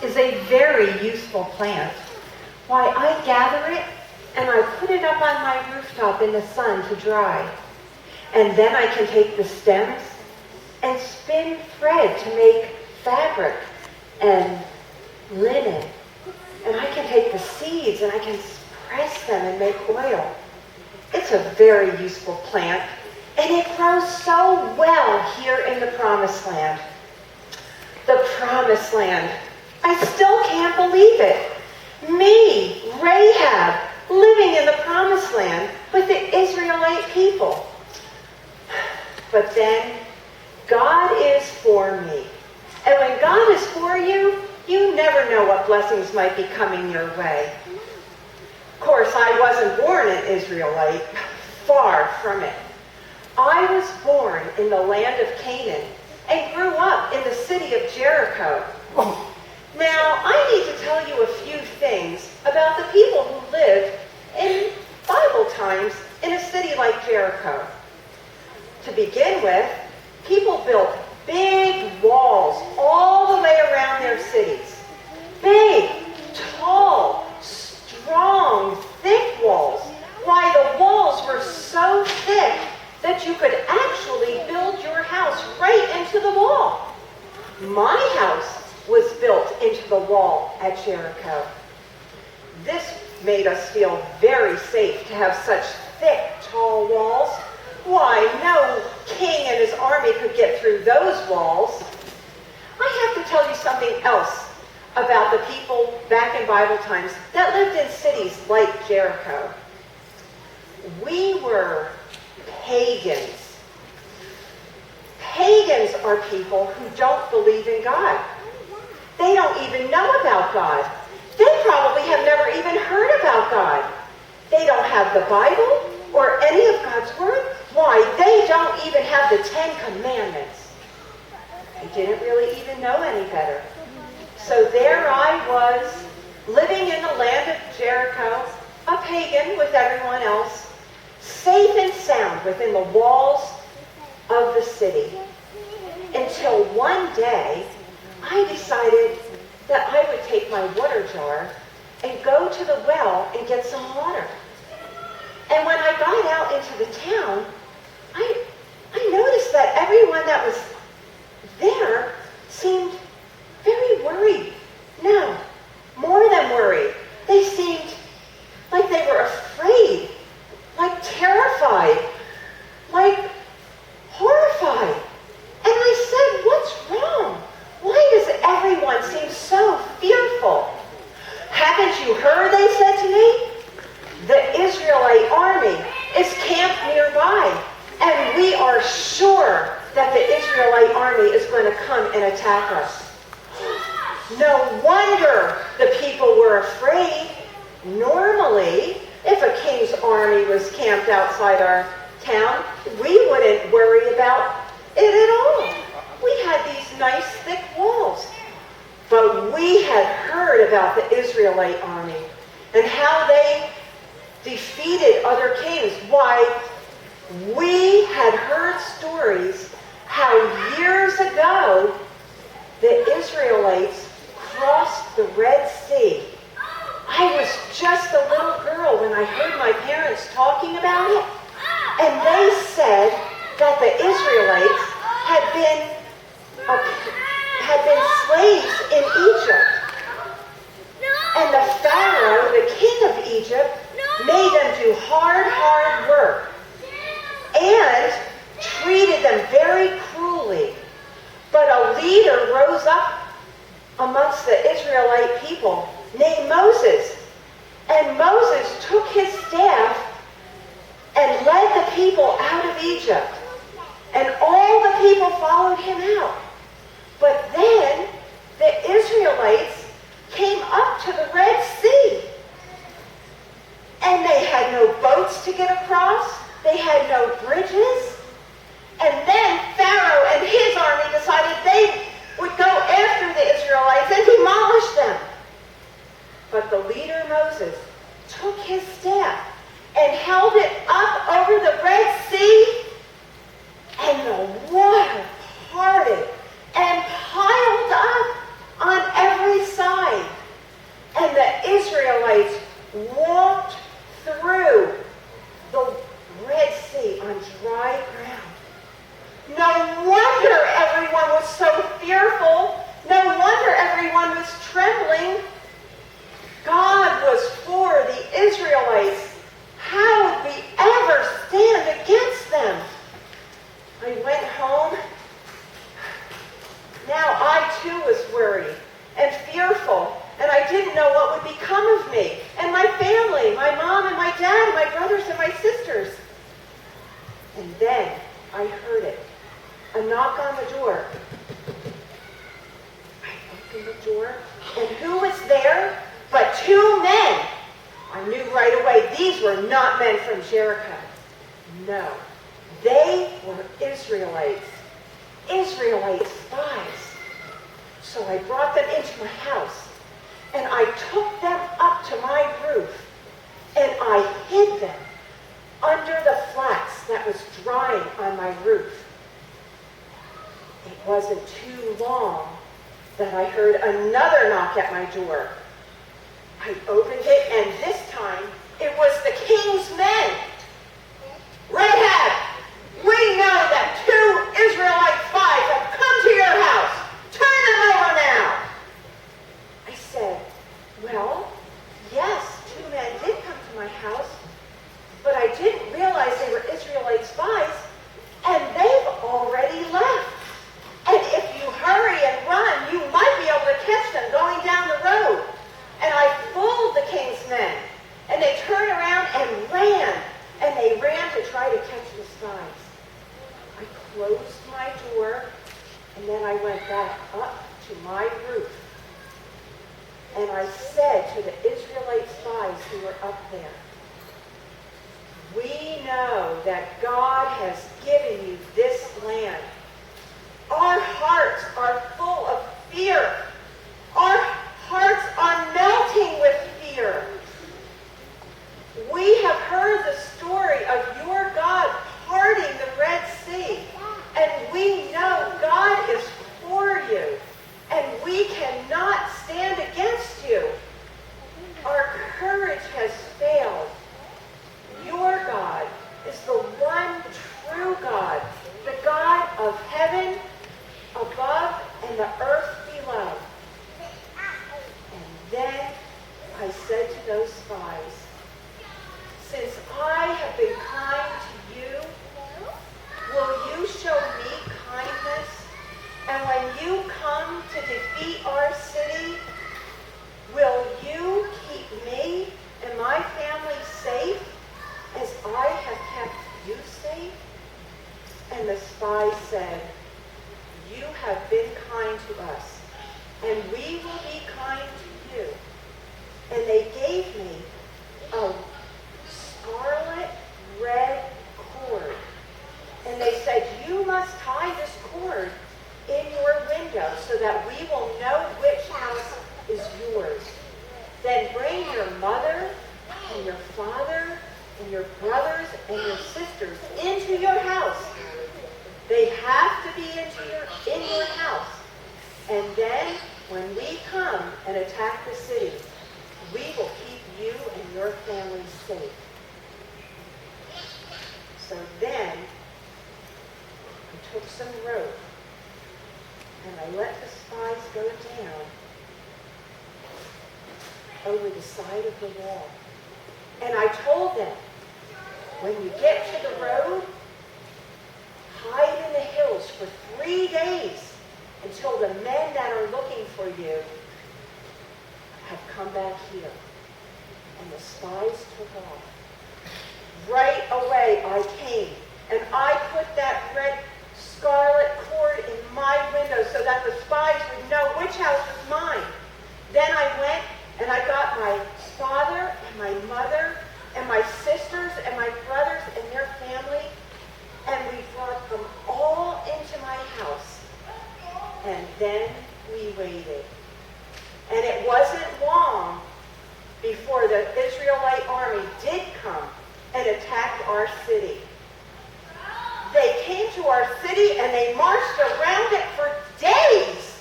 is a very useful plant. Why, I gather it and I put it up on my rooftop in the sun to dry. And then I can take the stems and spin thread to make fabric and linen. And I can take the seeds and I can press them and make oil. It's a very useful plant, and it grows so well here in the Promised Land. The Promised Land. I still can't believe it. Me, Rahab, living in the Promised Land with the Israelite people. But then, God is for me. And when God is for you, you never know what blessings might be coming your way. Of course, I wasn't born an Israelite. Far from it. I was born in the land of Canaan and grew up in the city of Jericho. Now, I need to tell you a few things about the people who lived in Bible times in a city like Jericho. To begin with, people built big walls all the way around their cities. Big, tall, strong, thick walls. Why, the walls were so thick that you could actually build your house right into the wall. My house was built into the wall at Jericho. This made us feel very safe to have such thick, tall walls. Why, no king and his army could get through those walls. I have to tell you something else about the people back in Bible times that lived in cities like Jericho. We were pagans. Pagans are people who don't believe in God. They don't even know about God. They probably have never even heard about God. They don't have the Bible or any of God's Word. Why, they don't even have the 10 Commandments. They didn't really even know any better. So there I was, living in the land of Jericho, a pagan with everyone else, safe and sound within the walls of the city. Until one day, I decided that I would take my water jar and go to the well and get some water. And when I got out into the town, I noticed that everyone that was there seemed very worried. No, more than worried. They seemed like they were afraid, like terrified, like horrified. And I said, what's wrong? Why does everyone seem so fearful? Haven't you heard, they said to me? The Israelite army is camped nearby, and we are sure that the Israelite army is going to come and attack us. No wonder the people were afraid. Normally, if a king's army was camped outside our town, we wouldn't worry about it at all. We had these nice thick walls. But we had heard about the Israelite army and how they defeated other kings. Why, we had heard stories how years ago the Israelites crossed the Red Sea. I was just a little girl when I heard my parents talking about it, and they said that the Israelites had been slaves in Egypt. And the Pharaoh, the king of Egypt, made them do hard work and treated them very cruelly. But a leader rose up amongst the Israelite people named Moses. And Moses took his staff and led the people out of Egypt. And all the people followed him out. But then the Israelites came up to the Red Sea. And they had no boats to get across. They had no bridges. And then Pharaoh and his army decided they would go after the Israelites and demolish them. But the leader Moses took his staff and held it up over the Red Sea, and the water parted and piled up on every side. were not men from Jericho. No, they were Israelites. Israelite spies. So I brought them into my house, and I took them up to my roof, and I hid them under the flax that was drying on my roof. It wasn't too long that I heard another knock at my door. I opened it, and this time it was the king's men. "Rahab, we know that 2 Israelite spies have come to your house. Turn them over now." I said, "Well, yes, 2 men did come to my house, but I didn't realize they were Israelite spies, and they've already left. And if you hurry and run, you might be able to catch them going down the road." And I fooled the king's men, and they turned around and ran, and they ran to try to catch the spies. I closed my door, and then I went back up to my roof, and I said to the Israelite spies who were up there, "We know that God has given you this land. Our hearts are full of fear. Our hearts are melting with fear. We have heard the story of your God parting the Red Sea, and we know God is for you, and we cannot stand against you. Our courage has failed. Your God is the one true God, the God of heaven above and the earth below." And then I said to those spies, "Since I have been kind to you, will you show me kindness? And when you come to defeat our city, will you keep me and my family safe as I have kept you safe?" And the spies said, "You have been kind to us, and we will be kind to you." And they gave me a scarlet red cord. And they said, "You must tie this cord in your window so that we will know which house is yours. Then bring your mother and your father and your brothers and your sisters into your house. They have to be in your house. And then when we come and attack the city, we will keep you and your family safe." So then I took some rope, and I let the spies go down over the side of the wall. And I told them, "When you get to the road, hide in the hills for 3 days until the men that are looking for you have come back here." And the spies took off. Right away I came, and I put that red scarlet cord in my window so that the spies would know which house was mine. Then I went and I got my father and my mother and my sisters and my brothers and their family, and we brought them all into my house. And then we waited. And it wasn't long before the Israelite army did come and attacked our city. They came to our city and they marched around it for days.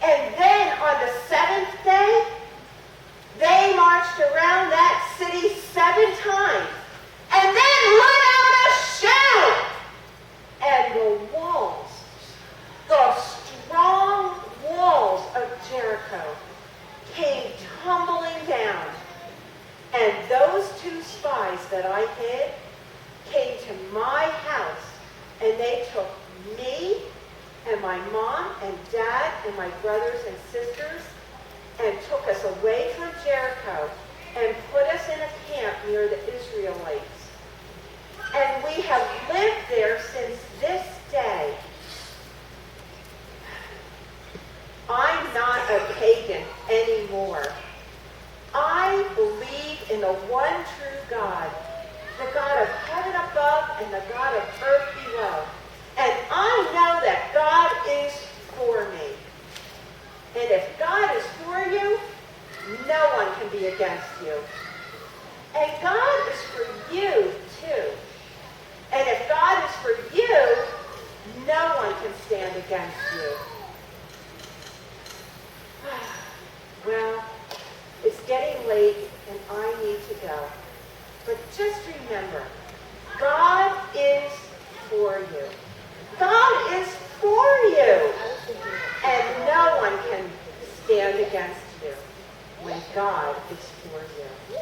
And then on the 7th day, they marched around that city 7 times. And then let out a shout. And the walls, the strong walls of Jericho, came tumbling down. And those 2 spies that I hid came to my house, and they took me and my mom and dad and my brothers and sisters and took us away from Jericho and put us in a camp near the Israelites. And we have lived there since this day. I'm not a pagan anymore. I believe in the one true God, the God of heaven above and the God of earth below. And I know that God is for me. And if God is for you, no one can be against you. And God is for you, too. And if God is for you, no one can stand against you. Well, it's getting late and I need to go. But just remember, God is for you. God is for you. And no one can stand against you when God is for you.